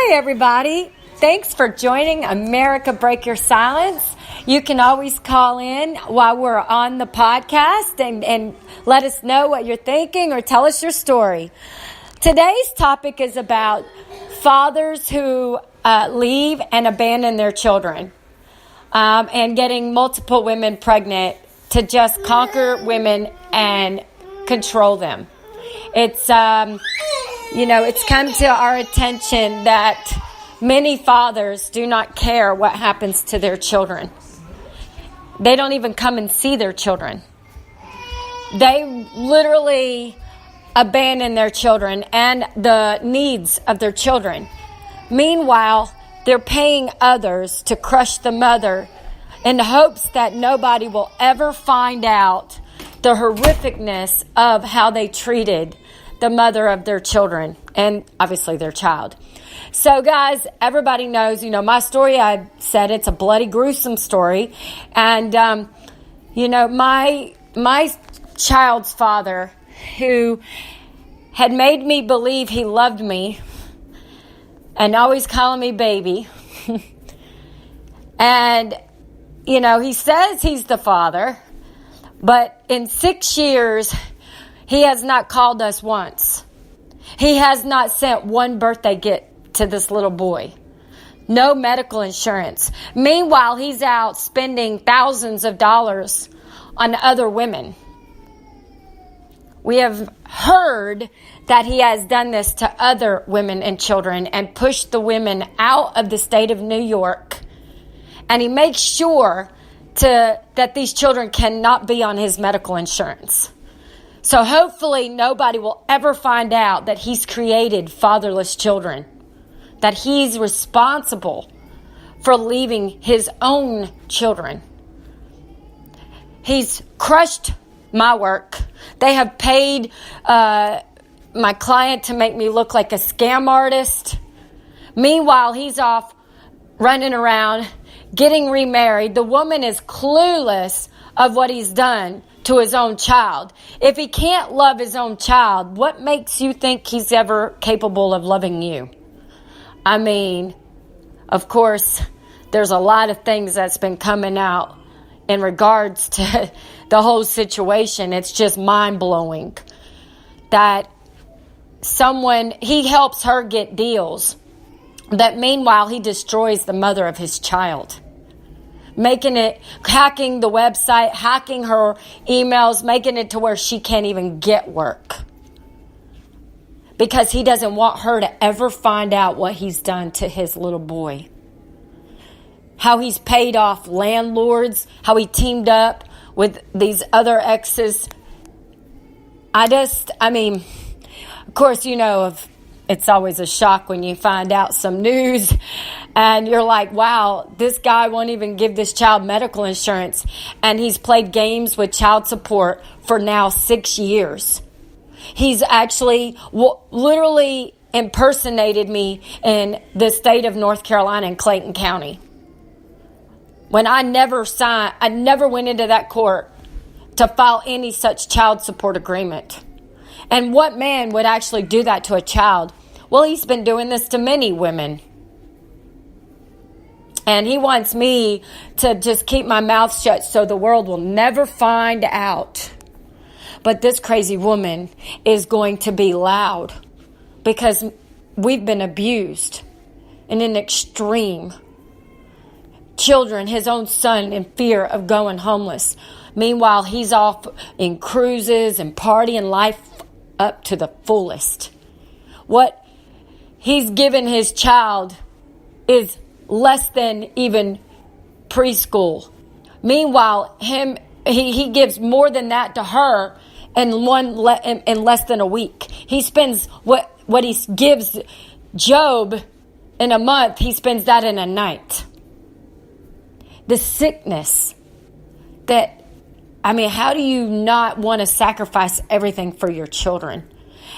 Hi, everybody. Thanks for joining America Break Your Silence. You can always call in while we're on the podcast and let us know what you're thinking or tell us your story. Today's topic is about fathers who leave and abandon their children and getting multiple women pregnant to just conquer women and control them. It's come to our attention that many fathers do not care what happens to their children. They don't even come and see their children. They literally abandon their children and the needs of their children. Meanwhile, they're paying others to crush the mother in hopes that nobody will ever find out the horrificness of how they treated the mother of their children and obviously their child. So guys, everybody knows, my story, I said it's a bloody, gruesome story. And, my child's father, who had made me believe he loved me and always calling me baby. And, he says he's the father, but in 6 years, he has not called us once. He has not sent one birthday gift to this little boy. No medical insurance. Meanwhile, he's out spending thousands of dollars on other women. We have heard that he has done this to other women and children and pushed the women out of the state of New York. And he makes sure that these children cannot be on his medical insurance. So hopefully nobody will ever find out that he's created fatherless children, that he's responsible for leaving his own children. He's crushed my work. They have paid my client to make me look like a scam artist. Meanwhile, he's off running around, getting remarried. The woman is clueless of what he's done to his own child. If he can't love his own child, what makes you think he's ever capable of loving you? I mean, of course, there's a lot of things that's been coming out in regards to the whole situation. It's just mind-blowing that he helps her get deals, that meanwhile he destroys the mother of his child. Hacking the website, hacking her emails, making it to where she can't even get work. Because he doesn't want her to ever find out what he's done to his little boy. How he's paid off landlords, how he teamed up with these other exes. Of course, it's always a shock when you find out some news and you're like, wow, this guy won't even give this child medical insurance. And he's played games with child support for now 6 years. He's actually literally impersonated me in the state of North Carolina in Clayton County. When I never went into that court to file any such child support agreement. And what man would actually do that to a child? Well, he's been doing this to many women. And he wants me to just keep my mouth shut so the world will never find out. But this crazy woman is going to be loud because we've been abused in an extreme. Children, his own son, in fear of going homeless. Meanwhile, he's off in cruises and partying life up to the fullest. What he's given his child is less than even preschool. Meanwhile, he gives more than that to her in less than a week. He spends what he gives Job in a month, he spends that in a night. The sickness how do you not want to sacrifice everything for your children?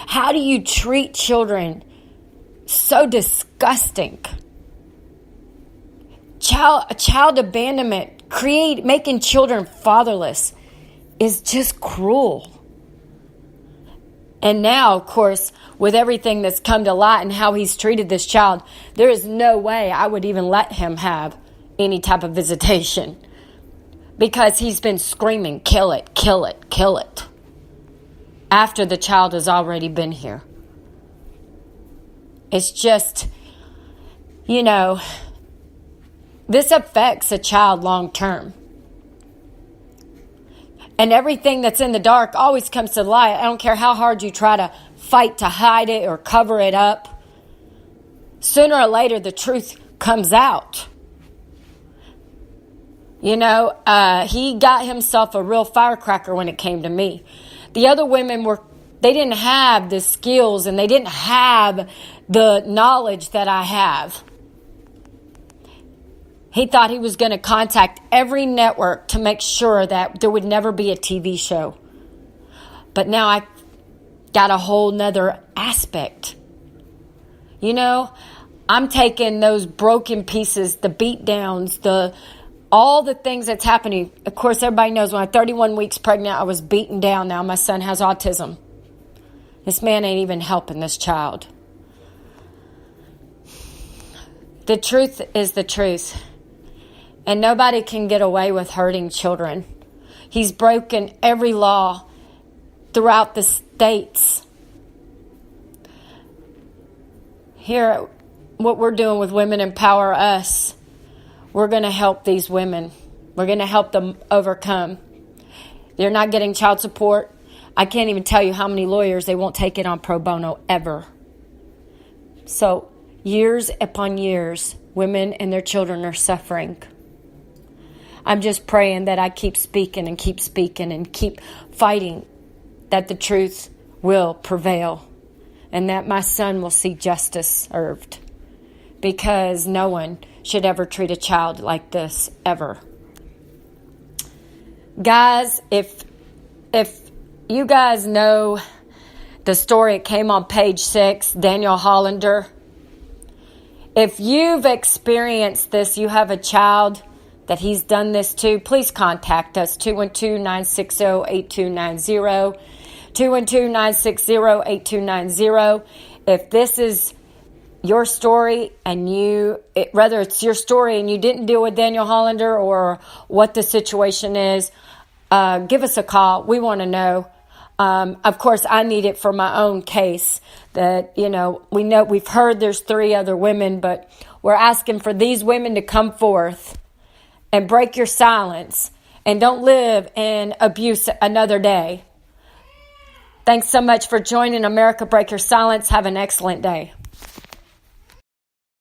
How do you treat children so disgusting? Child abandonment, making children fatherless is just cruel. And now, of course, with everything that's come to light and how he's treated this child, there is no way I would even let him have any type of visitation, because he's been screaming, kill it, kill it, kill it, after the child has already been here. It's just, this affects a child long term. And everything that's in the dark always comes to light. I don't care how hard you try to fight to hide it or cover it up. Sooner or later, the truth comes out. He got himself a real firecracker when it came to me. The other women they didn't have the skills and they didn't have the knowledge that I have. He thought he was going to contact every network to make sure that there would never be a TV show. But now I got a whole nother aspect. I'm taking those broken pieces, the beat downs, all the things that's happening. Of course, everybody knows when I'm 31 weeks pregnant, I was beaten down. Now my son has autism. This man ain't even helping this child. The truth is the truth. And nobody can get away with hurting children. He's broken every law throughout the states. Here, what we're doing with Women Empower Us, we're going to help these women. We're going to help them overcome. They're not getting child support. I can't even tell you how many lawyers, they won't take it on pro bono ever. So years upon years, women and their children are suffering. I'm just praying that I keep speaking and keep fighting, that the truth will prevail and that my son will see justice served, because no one should ever treat a child like this, ever. Guys, if you guys know the story, it came on page 6, Daniel Hollander. If you've experienced this, you have a child that he's done this to, please contact us, 212-960-8290, 212-960-8290. If this is your story and whether it's your story and you didn't deal with Daniel Hollander or what the situation is, give us a call. We want to know. Of course, I need it for my own case that, we've heard there's 3 other women, but we're asking for these women to come forth and break your silence and don't live in abuse another day. Thanks so much for joining America Break Your Silence. Have an excellent day.